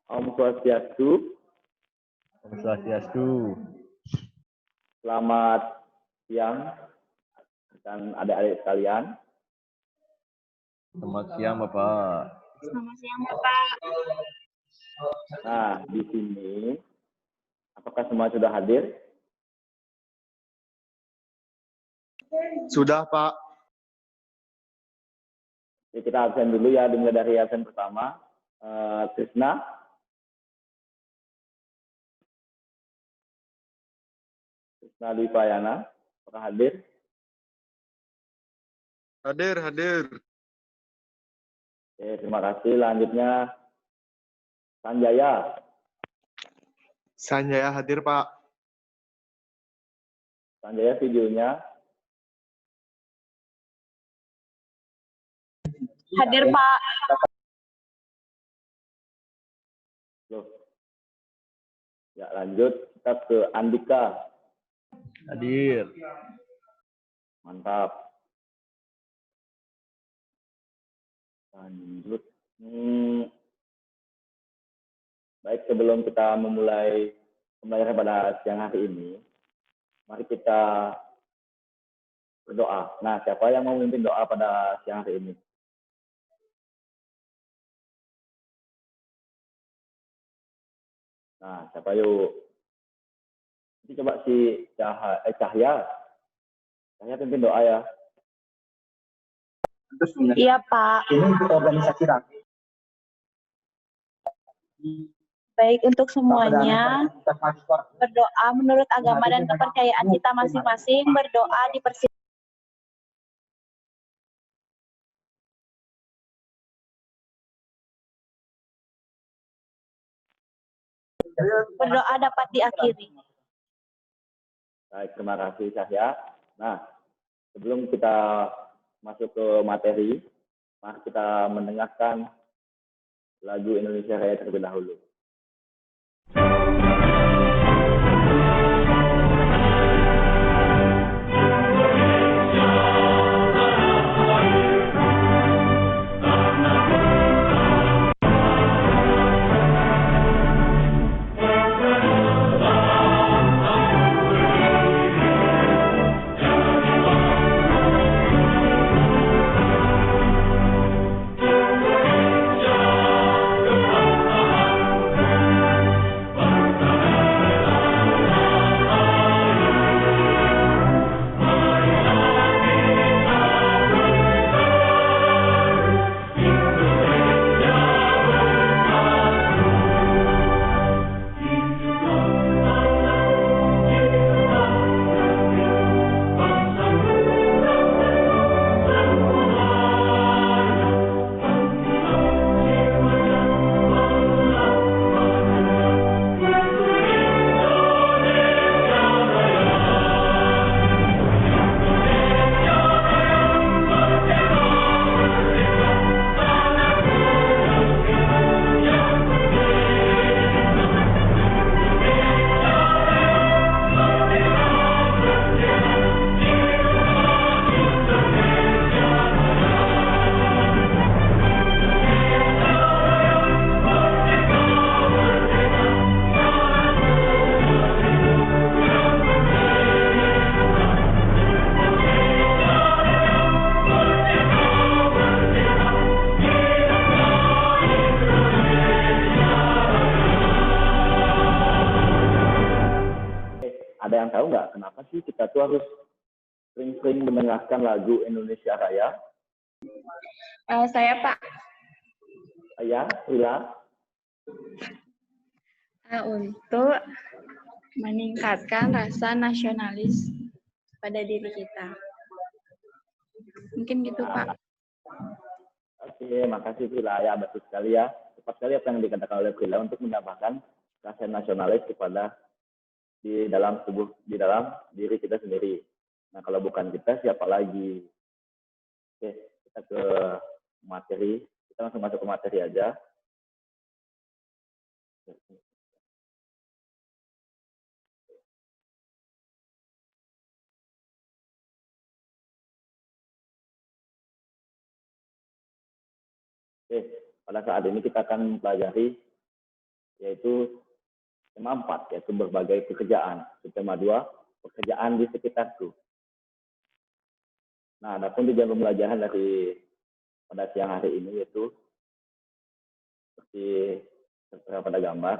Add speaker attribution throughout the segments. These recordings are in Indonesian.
Speaker 1: Om Swastiastu.
Speaker 2: Om Swastiastu.
Speaker 1: Selamat siang dan adik-adik sekalian.
Speaker 2: Selamat siang, Bapak.
Speaker 3: Selamat siang, Bapak.
Speaker 1: Nah, di sini, apakah semua sudah hadir?
Speaker 4: Sudah, Pak.
Speaker 1: Jadi kita absen dulu ya, dimulai dari absen pertama. Krisna. Krisna Dwi Payana, apakah hadir?
Speaker 4: Hadir.
Speaker 1: Oke, terima kasih. Lanjutnya, Sanjaya.
Speaker 4: Sanjaya hadir, Pak.
Speaker 1: Sanjaya videonya.
Speaker 3: Hadir, Pak.
Speaker 1: Loh. Ya, lanjut. Kita ke Andika.
Speaker 2: Hadir.
Speaker 1: Mantap. Lanjut. Baik, sebelum kita memulai pembelajaran pada siang hari ini, mari kita berdoa. Nah, siapa yang mau memimpin doa pada siang hari ini? Nah, siapa yuk? Nanti coba si Cahya. Cahya pimpin doa ya.
Speaker 3: Iya, Pak.
Speaker 4: Ini untuk organisasi rakyat.
Speaker 3: Baik untuk semuanya, berdoa menurut agama dan kepercayaan kita masing-masing, berdoa berdoa dapat diakhiri.
Speaker 1: Baik, terima kasih Cahya. Nah, sebelum kita masuk ke materi, mari kita mendengarkan lagu Indonesia Raya terlebih dahulu. Ada yang tahu nggak kenapa sih kita tuh harus sering-sering mendengarkan lagu Indonesia Raya?
Speaker 3: Saya, Pak.
Speaker 1: Ya, Rila.
Speaker 3: Untuk meningkatkan rasa nasionalis pada diri kita. Mungkin gitu, Pak.
Speaker 1: Oke, makasih Rila. Ya, betul sekali ya. Tepat sekali apa yang dikatakan oleh Rila untuk menambahkan rasa nasionalis kepada di dalam diri kita sendiri. Nah, kalau bukan kita, siapa lagi? Oke, kita ke materi. Kita langsung masuk ke materi aja. Oke, pada saat ini kita akan pelajari yaitu tema 4, yaitu berbagai pekerjaan. Tema 2, pekerjaan di sekitarku. Nah, adapun tujuan pembelajaran dari pada siang hari ini yaitu seperti tertera pada gambar.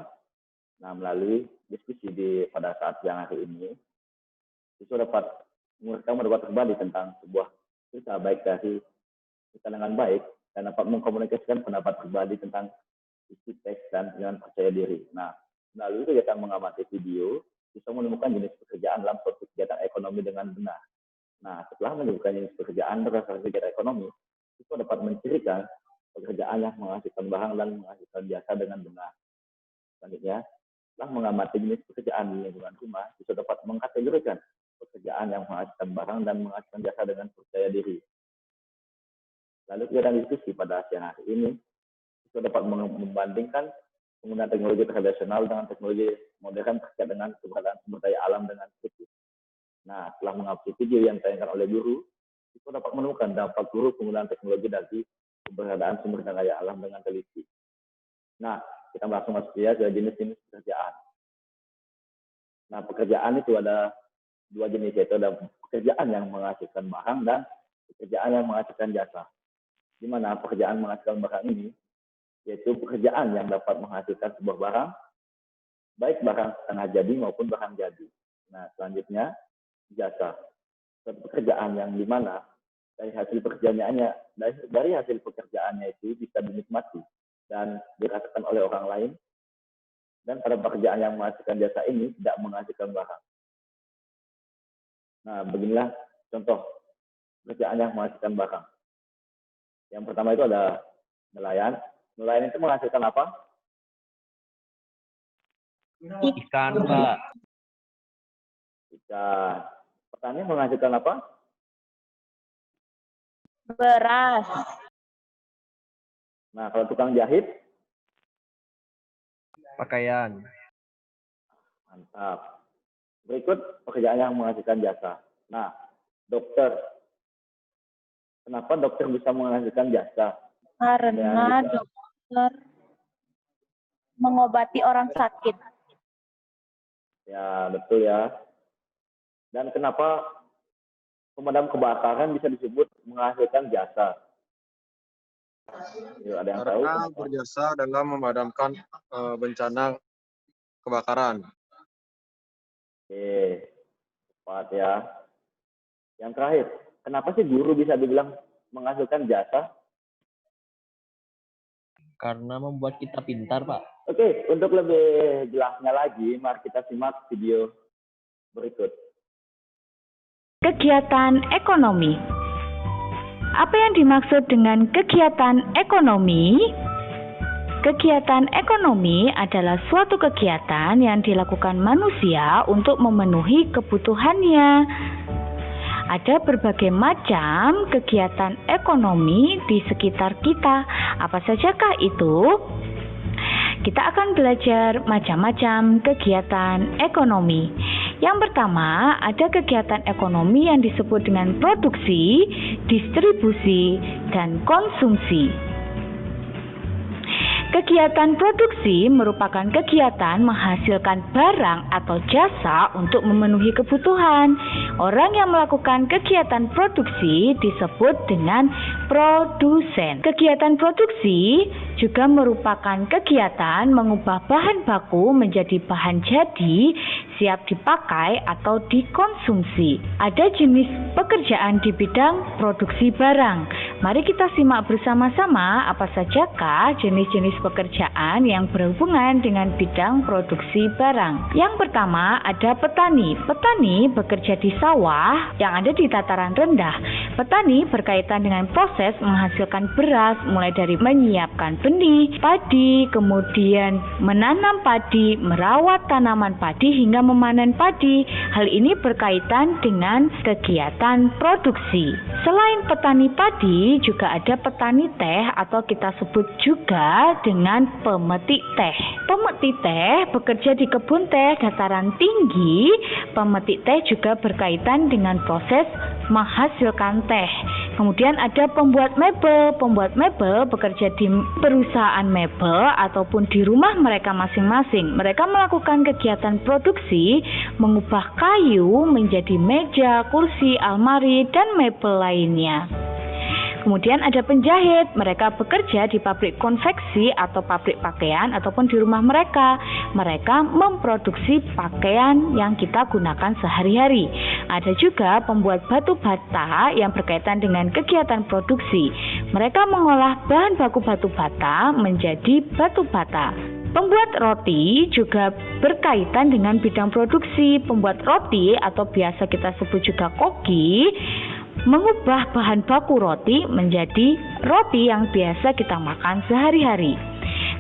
Speaker 1: Nah, melalui diskusi pada saat siang hari ini, siswa dapat mendapat kembali tentang sebuah cerita baik dari kita dengan baik dan dapat mengkomunikasikan pendapat pribadi tentang isi teks dan dengan percaya diri. Nah, melalui kegiatan mengamati video, siswa menemukan jenis pekerjaan dalam suatu kegiatan ekonomi dengan benar. Nah, setelah menemukan jenis pekerjaan berdasarkan kegiatan ekonomi, siswa dapat mencirikan pekerjaan yang menghasilkan barang dan menghasilkan jasa dengan benar. Selanjutnya, setelah mengamati jenis pekerjaan di lingkungan rumah, siswa dapat mengkategorikan pekerjaan yang menghasilkan barang dan menghasilkan jasa dengan percaya diri. Lalu kegiatan diskusi pada siang hari ini, siswa dapat membandingkan penggunaan teknologi tradisional dengan teknologi modern terkait dengan keberadaan sumber daya alam dengan kritis. Nah, setelah mengupload video yang ditayangkan oleh guru, siswa dapat menemukan dampak guru penggunaan teknologi dari keberadaan sumber daya alam dengan teliti. Nah, kita langsung masuk ya ke jenis-jenis pekerjaan. Nah, pekerjaan itu ada 2 jenis, yaitu ada pekerjaan yang menghasilkan barang dan pekerjaan yang menghasilkan jasa. Di mana pekerjaan menghasilkan barang ini, yaitu pekerjaan yang dapat menghasilkan sebuah barang, baik barang setengah jadi maupun barang jadi. Nah, selanjutnya, jasa. Suatu pekerjaan yang dimana dari hasil pekerjaannya itu bisa dinikmati dan dirasakan oleh orang lain, dan pada pekerjaan yang menghasilkan jasa ini tidak menghasilkan barang. Nah, beginilah contoh pekerjaan yang menghasilkan barang. Yang pertama itu ada nelayan. Nelayan itu menghasilkan apa?
Speaker 2: Ikan, Pak.
Speaker 1: Ikan. Petani menghasilkan apa?
Speaker 3: Beras.
Speaker 1: Nah, kalau tukang jahit?
Speaker 2: Pakaian.
Speaker 1: Mantap. Berikut pekerjaan yang menghasilkan jasa. Nah, dokter. Kenapa dokter bisa menghasilkan jasa?
Speaker 3: Karena dokter mengobati orang sakit.
Speaker 1: Ya, betul ya. Dan kenapa pemadam kebakaran bisa disebut menghasilkan jasa? Yuk, ada yang tahu?
Speaker 4: Karena berjasa dalam memadamkan bencana kebakaran.
Speaker 1: Oke, tepat ya. Yang terakhir, kenapa sih guru bisa dibilang menghasilkan jasa?
Speaker 2: Karena membuat kita pintar, Pak.
Speaker 1: Oke, untuk lebih jelasnya lagi, mari kita simak video berikut.
Speaker 5: Kegiatan ekonomi. Apa yang dimaksud dengan kegiatan ekonomi? Kegiatan ekonomi adalah suatu kegiatan yang dilakukan manusia untuk memenuhi kebutuhannya. Ada berbagai macam kegiatan ekonomi di sekitar kita. Apa sajakah itu? Kita akan belajar macam-macam kegiatan ekonomi. Yang pertama, ada kegiatan ekonomi yang disebut dengan produksi, distribusi, dan konsumsi. Kegiatan produksi merupakan kegiatan menghasilkan barang atau jasa untuk memenuhi kebutuhan. Orang yang melakukan kegiatan produksi disebut dengan produsen. Kegiatan produksi juga merupakan kegiatan mengubah bahan baku menjadi bahan jadi, siap dipakai atau dikonsumsi. Ada jenis pekerjaan di bidang produksi barang. Mari kita simak bersama-sama apa sajakah jenis-jenis pekerjaan yang berhubungan dengan bidang produksi barang. Yang pertama ada petani. Petani bekerja di sawah yang ada di dataran rendah. Petani berkaitan dengan proses menghasilkan beras, mulai dari menyiapkan benih, padi, kemudian menanam padi, merawat tanaman padi hingga memanen padi. Hal ini berkaitan dengan kegiatan produksi. Selain petani padi, juga ada petani teh atau kita sebut juga dengan pemetik teh. Pemetik teh bekerja di kebun teh dataran tinggi. Pemetik teh juga berkaitan dengan proses menghasilkan teh. Kemudian ada pembuat mebel. Pembuat mebel bekerja di perusahaan mebel ataupun di rumah mereka masing-masing. Mereka melakukan kegiatan produksi, mengubah kayu menjadi meja, kursi, almari, dan mebel lainnya. Kemudian ada penjahit, mereka bekerja di pabrik konveksi atau pabrik pakaian ataupun di rumah mereka. Mereka memproduksi pakaian yang kita gunakan sehari-hari. Ada juga pembuat batu bata yang berkaitan dengan kegiatan produksi. Mereka mengolah bahan baku batu bata menjadi batu bata. Pembuat roti juga berkaitan dengan bidang produksi. Pembuat roti atau biasa kita sebut juga koki mengubah bahan baku roti menjadi roti yang biasa kita makan sehari-hari.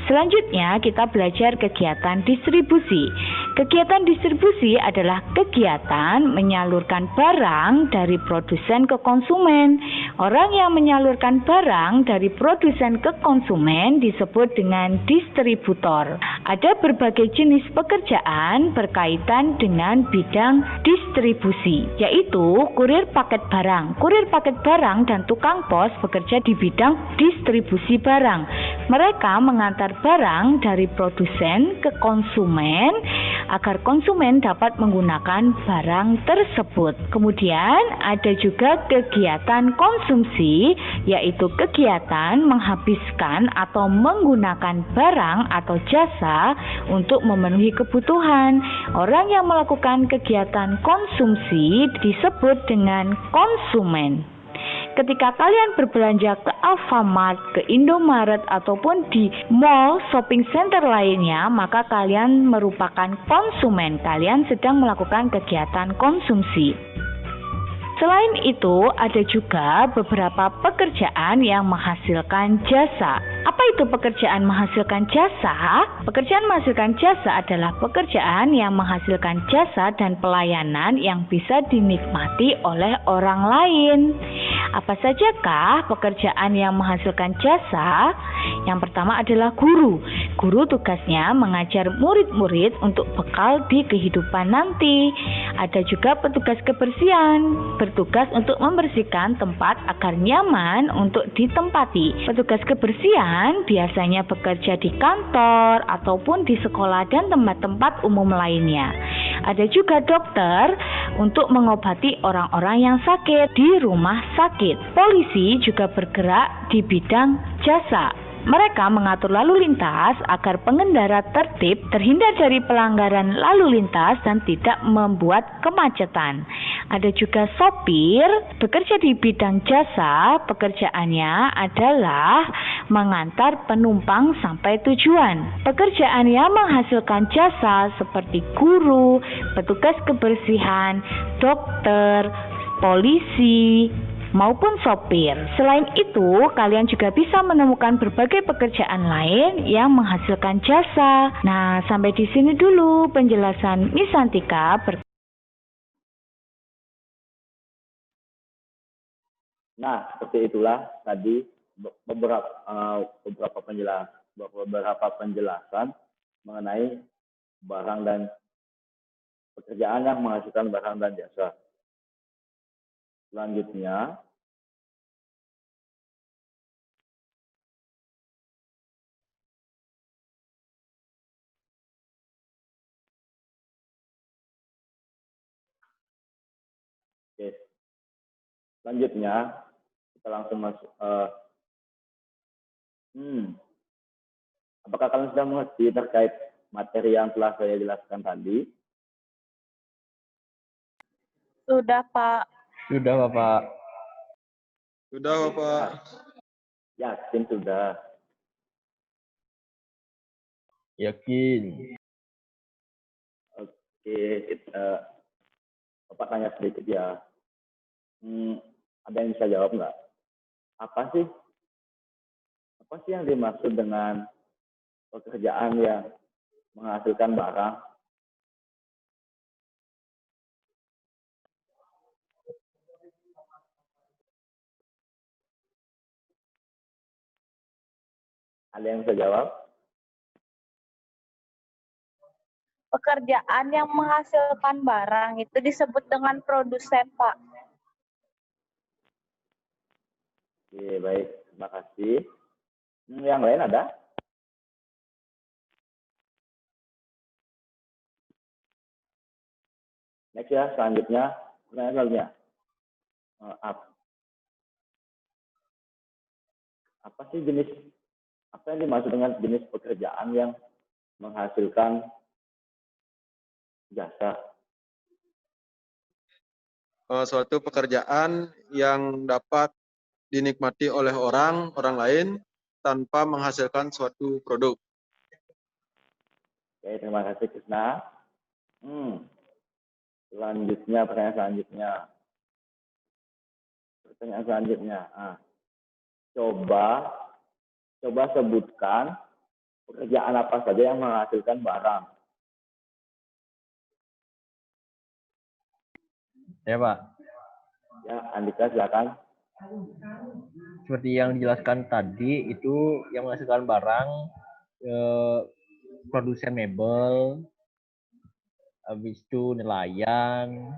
Speaker 5: Selanjutnya kita belajar kegiatan distribusi. Kegiatan distribusi adalah kegiatan menyalurkan barang dari produsen ke konsumen. Orang yang menyalurkan barang dari produsen ke konsumen disebut dengan distributor. Ada berbagai jenis pekerjaan berkaitan dengan bidang distribusi, yaitu kurir paket barang. Kurir paket barang dan tukang pos bekerja di bidang distribusi barang. Mereka mengantar barang dari produsen ke konsumen agar konsumen dapat menggunakan barang tersebut. Kemudian ada juga kegiatan konsumsi, yaitu kegiatan menghabiskan atau menggunakan barang atau jasa untuk memenuhi kebutuhan. Orang yang melakukan kegiatan konsumsi disebut dengan konsumen. Ketika kalian berbelanja ke Alfamart, ke Indomaret, ataupun di mall, shopping center lainnya, maka kalian merupakan konsumen. Kalian sedang melakukan kegiatan konsumsi. Selain itu, ada juga beberapa pekerjaan yang menghasilkan jasa. Apa itu pekerjaan menghasilkan jasa? Pekerjaan menghasilkan jasa adalah pekerjaan yang menghasilkan jasa dan pelayanan yang bisa dinikmati oleh orang lain. Apa sajakah pekerjaan yang menghasilkan jasa? Yang pertama adalah guru. Guru tugasnya mengajar murid-murid untuk bekal di kehidupan nanti. Ada juga petugas kebersihan, bertugas untuk membersihkan tempat agar nyaman untuk ditempati. Petugas kebersihan biasanya bekerja di kantor ataupun di sekolah dan tempat-tempat umum lainnya. Ada juga dokter untuk mengobati orang-orang yang sakit di rumah sakit. Polisi juga bergerak di bidang jasa. Mereka mengatur lalu lintas agar pengendara tertib, terhindar dari pelanggaran lalu lintas dan tidak membuat kemacetan. Ada juga sopir, bekerja di bidang jasa. Pekerjaannya adalah mengantar penumpang sampai tujuan. Pekerjaan yang menghasilkan jasa seperti guru, petugas kebersihan, dokter, polisi, maupun sopir. Selain itu, kalian juga bisa menemukan berbagai pekerjaan lain yang menghasilkan jasa. Nah, sampai di sini dulu penjelasan Miss Santika.
Speaker 1: Nah, seperti itulah tadi beberapa penjelasan mengenai barang dan pekerjaan yang menghasilkan barang dan jasa. Selanjutnya, kita langsung masuk. Apakah kalian sudah mengerti terkait materi yang telah saya jelaskan tadi?
Speaker 3: Sudah, Pak.
Speaker 2: Sudah, Bapak.
Speaker 4: Sudah, Bapak.
Speaker 1: Yakin sudah.
Speaker 2: Yakin.
Speaker 1: Oke, Bapak tanya sedikit ya. Ada yang bisa jawab nggak? Apa sih yang dimaksud dengan pekerjaan yang menghasilkan barang? Ada yang bisa jawab?
Speaker 3: Pekerjaan yang menghasilkan barang itu disebut dengan produsen, Pak.
Speaker 1: Oke, baik. Terima kasih. Yang lain ada? Next ya, selanjutnya. Pertanyaan selanjutnya. Apa sih apa yang dimaksud dengan jenis pekerjaan yang menghasilkan jasa?
Speaker 4: Suatu pekerjaan yang dapat dinikmati oleh orang lain tanpa menghasilkan suatu produk.
Speaker 1: Oke, terima kasih Krisna. Selanjutnya, pertanyaan selanjutnya. Coba sebutkan pekerjaan apa saja yang menghasilkan barang.
Speaker 2: Ya, Pak.
Speaker 1: Ya, Andika silakan.
Speaker 2: Seperti yang dijelaskan tadi, itu yang menghasilkan barang, produsen mebel, habis itu nelayan,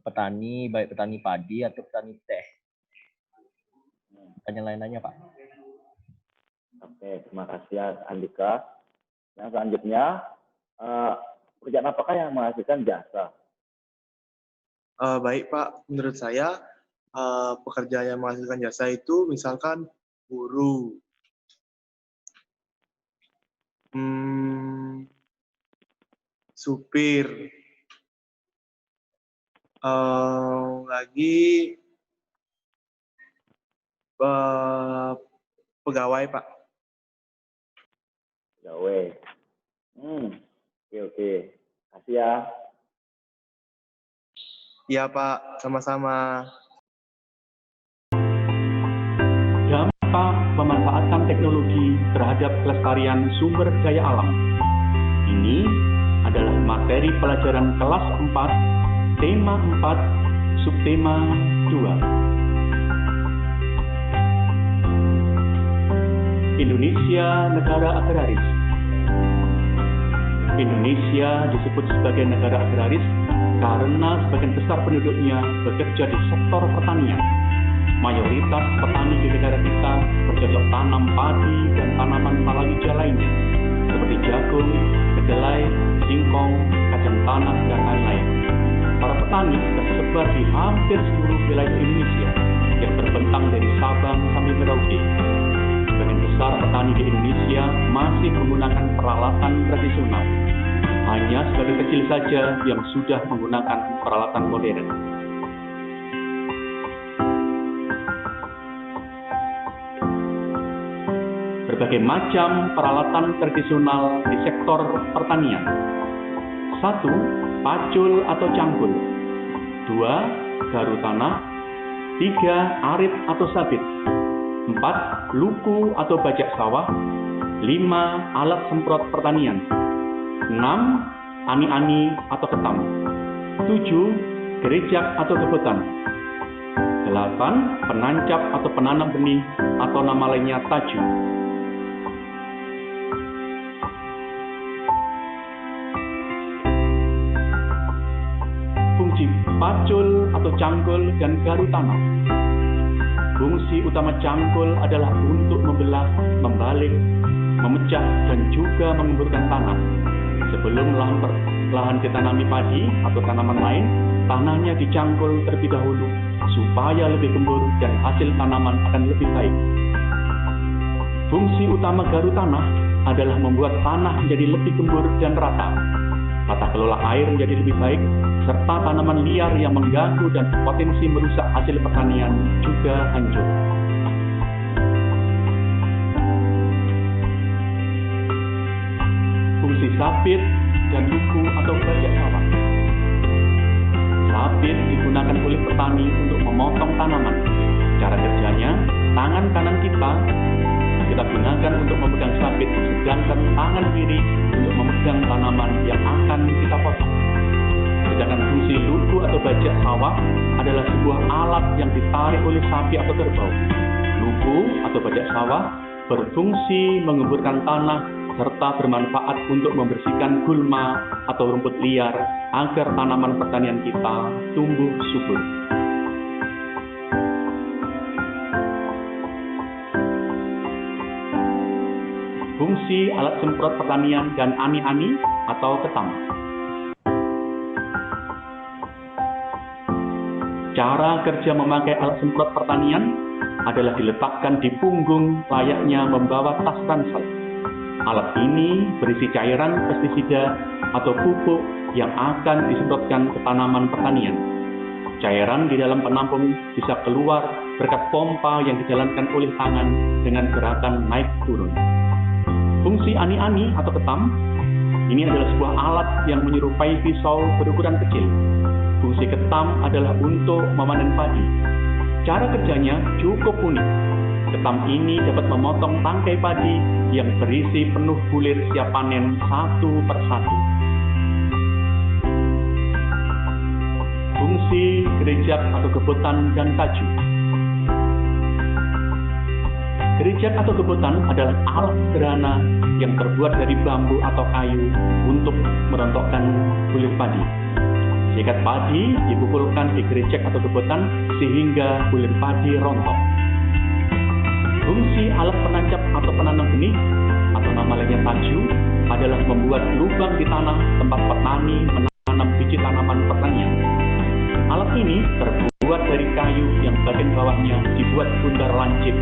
Speaker 2: petani, baik petani padi atau petani teh. Tanya lain-lainnya, Pak.
Speaker 1: Oke, terima kasih Andika. Yang selanjutnya, pekerjaan apakah yang menghasilkan jasa?
Speaker 6: Baik Pak, menurut saya pekerjaan yang menghasilkan jasa itu misalkan guru, supir, lagi pegawai Pak.
Speaker 1: Pegawai. Oke. Kasih ya.
Speaker 6: Iya Pak, sama-sama.
Speaker 7: Dampak pemanfaatan teknologi terhadap kelestarian sumber daya alam. Ini adalah materi pelajaran kelas 4, tema 4, subtema 2. Indonesia negara agraris. Indonesia disebut sebagai negara agraris karena sebagian besar penduduknya bekerja di sektor pertanian. Mayoritas petani di negara kita bercocok tanam padi dan tanaman palawija lainnya, seperti jagung, kedelai, singkong, kacang tanah, dan lain-lain. Para petani tersebar di hampir seluruh wilayah Indonesia yang terbentang dari Sabang sampai Merauke. Sebagian besar petani di Indonesia masih menggunakan peralatan tradisional. Hanya sebagian kecil saja yang sudah menggunakan peralatan modern. Berbagai macam peralatan tradisional di sektor pertanian. 1. Pacul atau cangkul. 2. Garu tanah. 3. Arit atau sabit. 4. Luku atau bajak sawah. 5. Alat semprot pertanian. 6. Ani-ani atau ketam. 7. Gerejak atau gebetan. 8. Penancap atau penanam benih atau nama lainnya taju. Fungsi pacul atau cangkul dan garu tanah. Fungsi utama cangkul adalah untuk membelah, membalik, memecah, dan juga mengemburkan tanah. Sebelum lahan ditanami padi atau tanaman lain, tanahnya dicangkul terlebih dahulu supaya lebih gembur dan hasil tanaman akan lebih baik. Fungsi utama garu tanah adalah membuat tanah menjadi lebih gembur dan rata. Tata kelola air menjadi lebih baik, serta tanaman liar yang mengganggu dan potensi merusak hasil pertanian juga hancur. Fungsi sabit dan luku atau bajak sawah. Sabit digunakan oleh petani untuk memotong tanaman. Cara kerjanya, tangan kanan kita gunakan untuk memegang sabit, sedangkan tangan kiri untuk memegang tanaman yang akan kita potong. Sedangkan fungsi luku atau bajak sawah adalah sebuah alat yang ditarik oleh sapi atau kerbau. Luku atau bajak sawah berfungsi mengemburkan tanah serta bermanfaat untuk membersihkan gulma atau rumput liar agar tanaman pertanian kita tumbuh subur. Fungsi alat semprot pertanian dan ani-ani atau ketam. Cara kerja memakai alat semprot pertanian adalah diletakkan di punggung layaknya membawa tas ransel. Alat ini berisi cairan pestisida atau pupuk yang akan disemprotkan ke tanaman pertanian. Cairan di dalam penampung bisa keluar berkat pompa yang dijalankan oleh tangan dengan gerakan naik turun. Fungsi ani-ani atau ketam, ini adalah sebuah alat yang menyerupai pisau berukuran kecil. Fungsi ketam adalah untuk memanen padi. Cara kerjanya cukup unik. Ketam ini dapat memotong tangkai padi yang berisi penuh bulir siap panen satu persatu. Fungsi gerijak atau gebutan dan kaju. Gerijak atau gebutan adalah alat sederhana yang terbuat dari bambu atau kayu untuk merontokkan bulir padi. Sikat padi dipukulkan di gerijak atau gebutan sehingga bulir padi rontok. Fungsi alat penancap atau penanam benih atau nama lainnya taju adalah membuat lubang di tanah tempat petani menanam biji tanaman pertanian. Alat ini terbuat dari kayu yang bagian bawahnya dibuat bundar lancip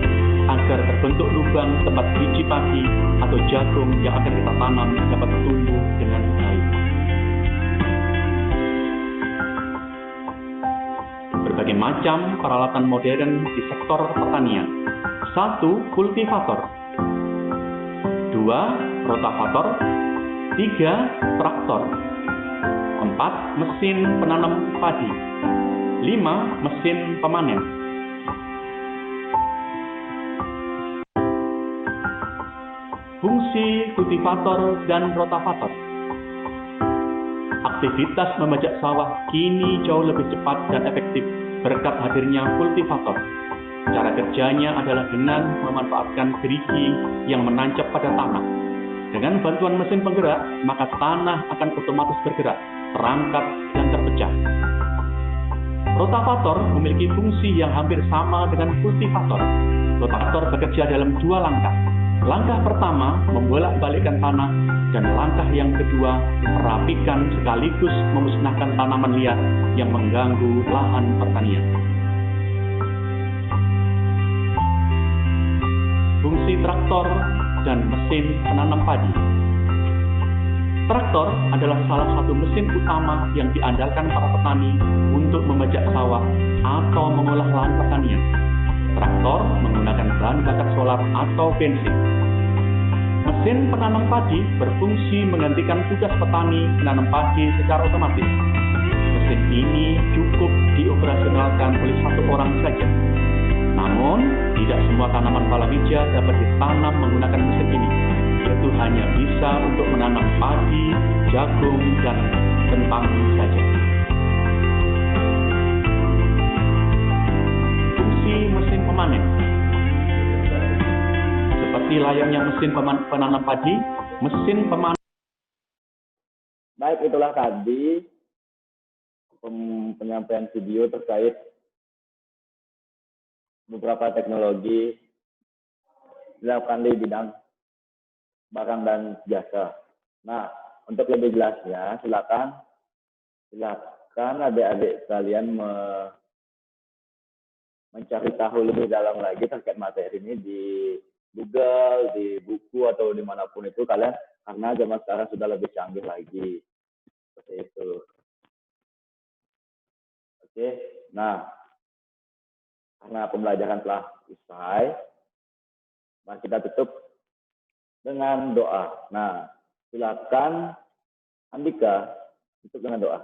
Speaker 7: agar terbentuk lubang tempat biji padi atau jagung yang akan kita tanam dapat tumbuh dengan baik. Berbagai macam peralatan modern di sektor pertanian. 1. Kultivator. 2. Rotavator. 3. Traktor. 4. Mesin penanam padi. 5. Mesin pemanen. Fungsi kultivator dan rotavator. Aktivitas membajak sawah kini jauh lebih cepat dan efektif berkat hadirnya kultivator. Cara kerjanya adalah dengan memanfaatkan gerigi yang menancap pada tanah. Dengan bantuan mesin penggerak, maka tanah akan otomatis bergerak, terangkat, dan terpecah. Rotavator memiliki fungsi yang hampir sama dengan kultivator. Rotavator bekerja dalam 2 langkah. Langkah pertama, membolak-balikkan tanah, dan langkah yang kedua, merapikan sekaligus memusnahkan tanaman liar yang mengganggu lahan pertanian. Fungsi traktor dan mesin penanam padi. Traktor adalah salah satu mesin utama yang diandalkan para petani untuk membajak sawah atau mengolah lahan pertanian. Traktor menggunakan bahan bakar solar atau bensin. Mesin penanam padi berfungsi menggantikan tugas petani menanam padi secara otomatis. Mesin ini cukup dioperasionalkan oleh 1 orang saja. Namun, tidak semua tanaman palawija dapat ditanam menggunakan mesin ini, yaitu hanya bisa untuk menanam padi, jagung, dan kentang saja. Fungsi mesin pemanen. Seperti layaknya mesin penanam padi, mesin pemanen.
Speaker 1: Baik, itulah tadi penyampaian video terkait beberapa teknologi dilakukan di bidang barang dan jasa. Nah, untuk lebih jelasnya, silakan adik-adik sekalian mencari tahu lebih dalam lagi terkait materi ini di Google, di buku, atau dimanapun itu kalian, karena zaman sekarang sudah lebih canggih lagi. Seperti itu. Oke, nah, karena pembelajaran telah usai, mari kita tutup dengan doa. Nah, silakan Andika tutup dengan doa.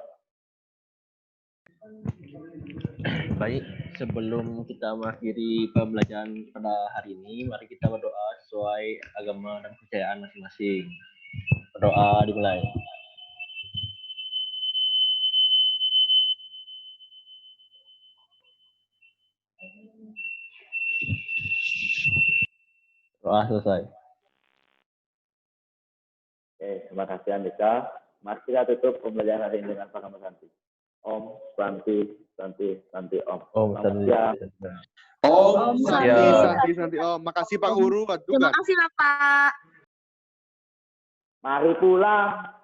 Speaker 2: Baik, sebelum kita mengakhiri pembelajaran pada hari ini, mari kita berdoa sesuai agama dan kepercayaan masing-masing. Berdoa dimulai. Doa selesai.
Speaker 1: Oke, terima kasih Andika. Mari kita tutup pembelajaran hari ini dengan Paramita Santi. Om Santi Santi Santi Om.
Speaker 2: Om Santi.
Speaker 8: Om Santi Santi Santi Om. Makasih Pak Guru.
Speaker 3: Terima kasih Bapak.
Speaker 1: Mari pulang